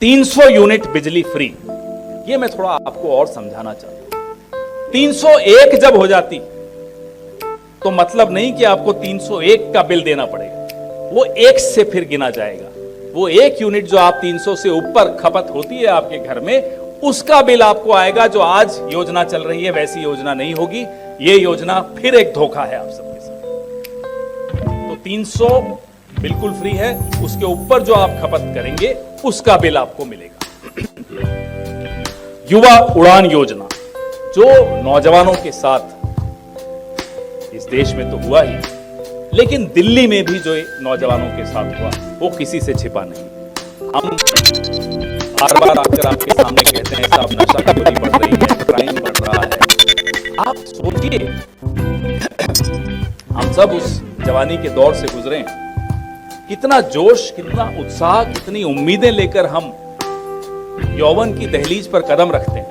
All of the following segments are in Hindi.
300 यूनिट बिजली फ्री, ये मैं थोड़ा आपको और समझाना चाहता हूं। 301 जब हो जाती तो मतलब नहीं कि आपको 301 का बिल देना पड़ेगा, वो एक से फिर गिना जाएगा। वो एक यूनिट जो आप 300 से ऊपर खपत होती है आपके घर में, उसका बिल आपको आएगा। जो आज योजना चल रही है वैसी योजना नहीं होगी। ये योजना फिर एक धोखा है आप सबके साथ। तो 300 बिल्कुल फ्री है, उसके ऊपर जो आप खपत करेंगे उसका बिल आपको मिलेगा। युवा उड़ान योजना जो नौजवानों के साथ इस देश में तो हुआ ही, लेकिन दिल्ली में भी जो नौजवानों के साथ हुआ वो किसी से छिपा नहीं। हम बार बार आकर आपके सामने कहते हैं साहब नशाखोरी बढ़ रही है, क्राइम बढ़ रहा है। आप सोचिए, हम सब उस जवानी के दौर से गुजरे हैं। कितना जोश, कितना उत्साह, कितनी उम्मीदें लेकर हम यौवन की दहलीज पर कदम रखते हैं,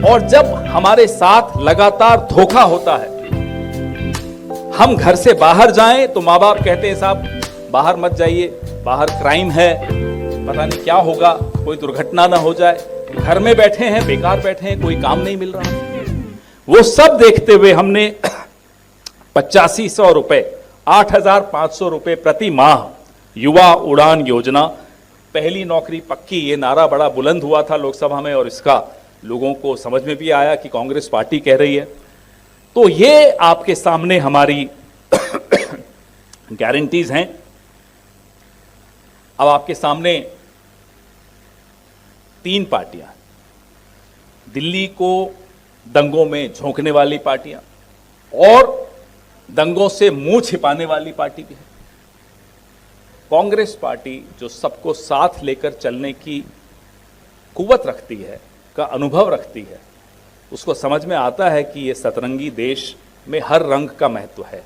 और जब हमारे साथ लगातार धोखा होता है, हम घर से बाहर जाएं तो माँ बाप कहते हैं साहब बाहर मत जाइए, बाहर क्राइम है, पता नहीं क्या होगा, कोई दुर्घटना ना हो जाए। घर में बैठे हैं, बेकार बैठे हैं, कोई काम नहीं मिल रहा। वो सब देखते हुए हमने 8500 रुपए, 8500 रुपए प्रति माह युवा उड़ान योजना, पहली नौकरी पक्की, ये नारा बड़ा बुलंद हुआ था लोकसभा में, और इसका लोगों को समझ में भी आया कि कांग्रेस पार्टी कह रही है। तो ये आपके सामने हमारी गारंटीज हैं। अब आपके सामने 3 पार्टियां, दिल्ली को दंगों में झोंकने वाली पार्टियां और दंगों से मुंह छिपाने वाली पार्टी भी है। कांग्रेस पार्टी जो सबको साथ लेकर चलने की कुव्वत रखती है, का अनुभव रखती है, उसको समझ में आता है कि ये सतरंगी देश में हर रंग का महत्व है।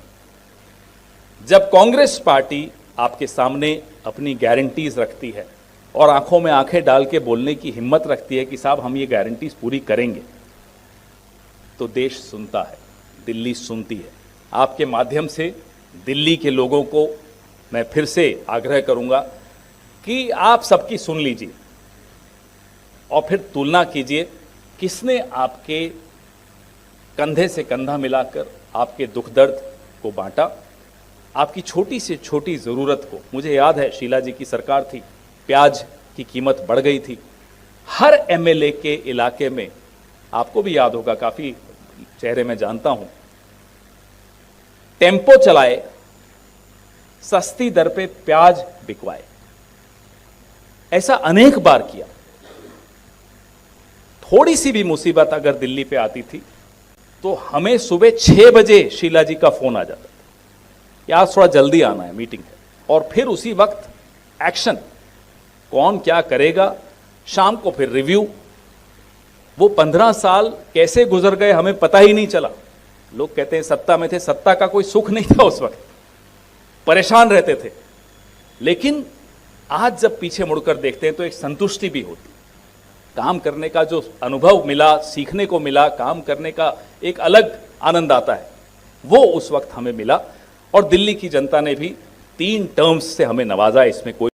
जब कांग्रेस पार्टी आपके सामने अपनी गारंटीज रखती है और आंखों में आंखें डाल के बोलने की हिम्मत रखती है कि साहब हम ये गारंटीज पूरी करेंगे, तो देश सुनता है, दिल्ली सुनती है। आपके माध्यम से दिल्ली के लोगों को मैं फिर से आग्रह करूंगा कि आप सबकी सुन लीजिए और फिर तुलना कीजिए किसने आपके कंधे से कंधा मिलाकर आपके दुख दर्द को बांटा, आपकी छोटी से छोटी ज़रूरत को। मुझे याद है शीला जी की सरकार थी, प्याज की कीमत बढ़ गई थी। हर एमएलए के इलाके में, आपको भी याद होगा, काफ़ी चेहरे मैं जानता हूं, टेम्पो चलाए, सस्ती दर पे प्याज बिकवाए। ऐसा अनेक बार किया। थोड़ी सी भी मुसीबत अगर दिल्ली पे आती थी तो हमें सुबह 6 बजे शीला जी का फोन आ जाता था कि आज थोड़ा जल्दी आना है, मीटिंग है, और फिर उसी वक्त एक्शन, कौन क्या करेगा, शाम को फिर रिव्यू। वो 15 साल कैसे गुजर गए हमें पता ही नहीं चला। लोग कहते हैं सत्ता में थे, सत्ता का कोई सुख नहीं था उस वक्त, परेशान रहते थे। लेकिन आज जब पीछे मुड़कर देखते हैं तो एक संतुष्टि भी होती। काम करने का जो अनुभव मिला, सीखने को मिला, काम करने का एक अलग आनंद आता है, वो उस वक्त हमें मिला। और दिल्ली की जनता ने भी 3 टर्म्स से हमें नवाजा, इसमें कोई